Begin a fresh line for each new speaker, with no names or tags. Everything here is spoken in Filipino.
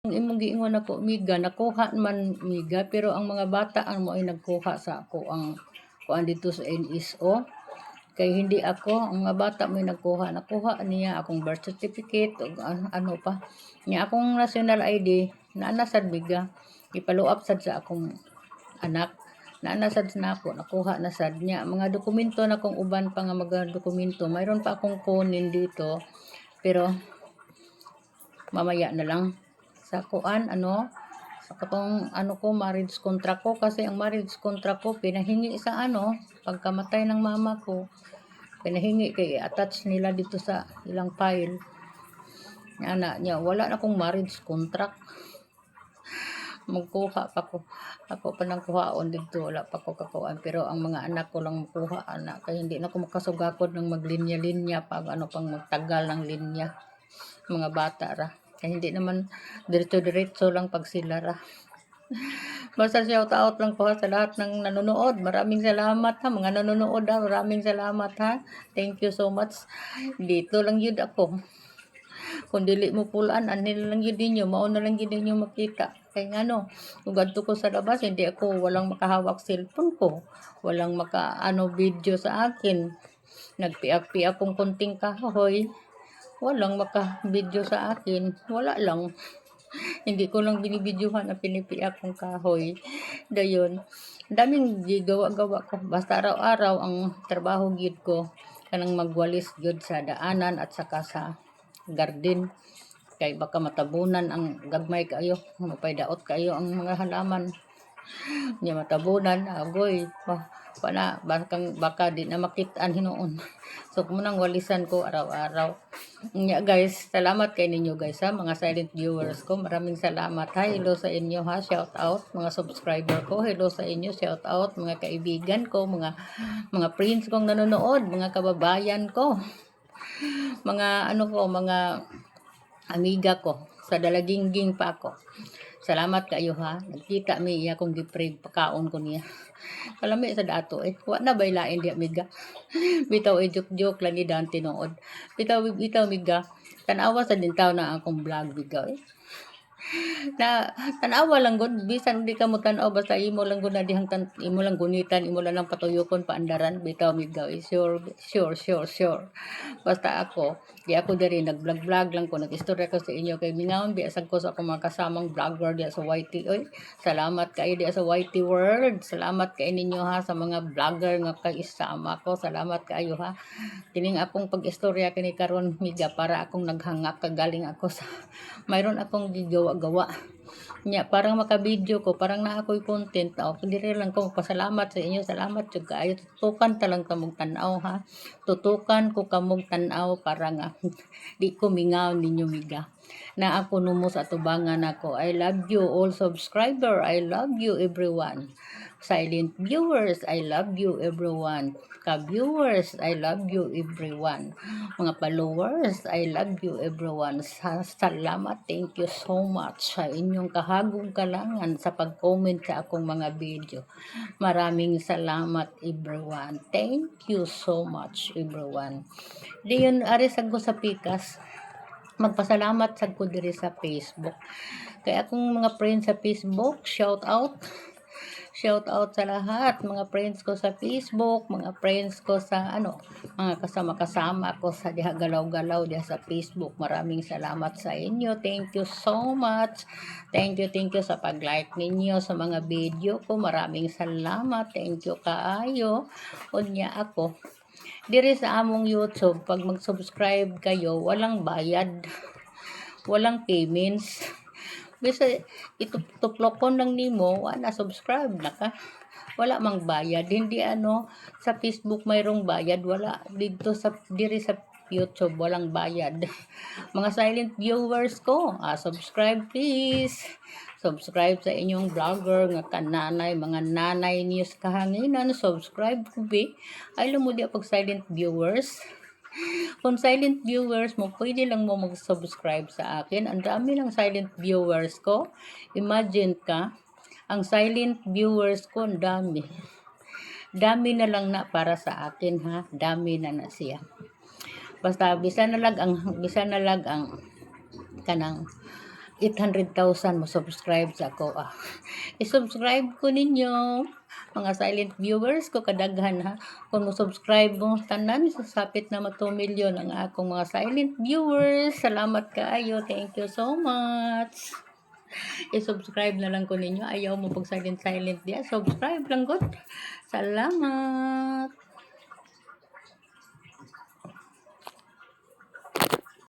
Imong giingon ako miga nakuha man miga pero ang mga bata ang mo ay nagkuha sa ako ang kuan dito sa NSO. Kay hindi ako, ang mga bata may nakuha niya akong birth certificate o ano pa. Niya akong national ID, naanasad biga, ipaluap sad sa akong anak. Naanasad na ako, nakuha na sad niya. Mga dokumento na kong uban pa nga mga dokumento. Mayroon pa akong kunin dito, pero mamaya na lang. Sa kuan, sa katong ko, marriage contract ko. Kasi ang marriage contract ko, pinahingi sa pagkamatay ng mama ko. Pinahingi kay attach nila dito sa ilang file. Niya, wala na akong marriage contract. Magkuha pa ko. Ako pa nang kuhaon dito, wala pa ko kakuan. Pero ang mga anak ko lang makuha, anak. Kaya hindi na ako makasugakod ng maglinya-linya pang pang magtagal ng linya. Mga bata ra. Kaya hindi naman diretso-diretso lang pag sila ra. Basta shout out lang po sa lahat ng nanonood. Maraming salamat ha. Mga nanonood ha. Maraming salamat ha. Thank you so much. Dito lang yun ako. Kung dili mo pulaan, anil lang yun ninyo. Mauna lang yun ninyo makita. Kaya kung ganito ko sa labas, hindi ako, walang makahawak cellphone ko. Walang video sa akin. Nagpiak-piak kong konting kahoy. Walang maka-video sa akin. Wala lang. Hindi ko lang binibidyohan na pinipiak kong kahoy. Dayon. Daming gigawa-gawa ko. Basta araw-araw ang trabaho gid ko. Kanang magwalis gid sa daanan at saka sa garden. Kay baka matabunan ang gagmay kayo. Mapaydaot kayo ang mga halaman. Niya matabunan. Agoy. Baka di na makitaan hinoon. So kumunang walisan ko araw-araw. Guys, salamat kay ninyo guys ha, mga silent viewers ko. Maraming salamat ha. Hello sa inyo ha. Shout out mga subscriber ko. Hello sa inyo. Shout out mga kaibigan ko, mga friends kong nanonood, mga kababayan ko. Mga mga amiga ko. Sa dalagingging pa ako. Salamat kayo ha. Nagkita mi iya kong gipreg pakaon ko niya. Kalami sa dato wa na baylain di amiga. Bitaw joke lang ni Dan tinuod. Bitaw miga. Tanawa sa dintaw na akong vlog biga na tanawa lang gud bisan di ka mo tan-aw basta imo lang gud na dihang imo lang gunitan imo lang patuyokon paandaran bitaw miga sure basta ako di ako diri nag-vlog lang ko nag-istorya ko sa inyo kay mingaon biasag ko sa akong mga kasamang vlogger di sa YT oy salamat kayo di sa YT world salamat kay ninyo ha sa mga vlogger nga kaisama ko salamat kayo ha kining akong pag-istorya kini karon miga para akong naghangak kagaling ako sa mayroon akong gigawa-gawa nya parang maka-video ko parang na ako'y content dire lang ko pasalamat sa inyo salamat jud kaayo tutukan ta lang kamong tan-aw ha tutukan ko kamong tan-aw para nga di ko mingaw ninyo miga na ako numo sa tubangan ako I love you all subscriber I love you everyone silent viewers I love you everyone ka-viewers I love you everyone mga followers I love you everyone salamat thank you so much sa inyong kahagong kalangan sa pag-comment sa akong mga video maraming salamat everyone thank you so much everyone diyon ari sad ko sa pikas magpasalamat sad ko diri sa Facebook kay akong mga friends sa Facebook shout out sa lahat, mga friends ko sa Facebook, mga friends ko sa mga kasama-kasama ko sa diha galaw-galaw diha sa Facebook. Maraming salamat sa inyo. Thank you so much. Thank you sa pag-like ninyo sa mga video ko. Maraming salamat. Thank you kaayo. Unya ako. Diri sa among YouTube, pag mag-subscribe kayo, walang bayad. Walang payments. Bisa itutuklokon lang nimo wala subscribe na ka wala mang bayad hindi sa Facebook mayroong bayad wala dito sa diri sa YouTube walang bayad mga silent viewers ko subscribe please subscribe sa inyong vlogger nga kananay mga nanay niyo sa kahanginan subscribe ko be ay lumudi pag silent viewers kung silent viewers mo, pwede lang mo mag-subscribe sa akin. Ang dami ng silent viewers ko. Imagine ka, ang silent viewers ko, ang dami. Dami na lang na para sa akin ha. Dami na siya. Basta bisa na lag ang kanang 800,000 mo subscribe sa ako. I-subscribe ko ninyo. Mga silent viewers ko kadaghan ha. Kung mo subscribe mo tanan sasapit na 2 million ang akong mga silent viewers. Salamat kaayo. Thank you so much. I-subscribe na lang ko ninyo. Ayaw mo pag silent diya. Subscribe lang gud. Salamat.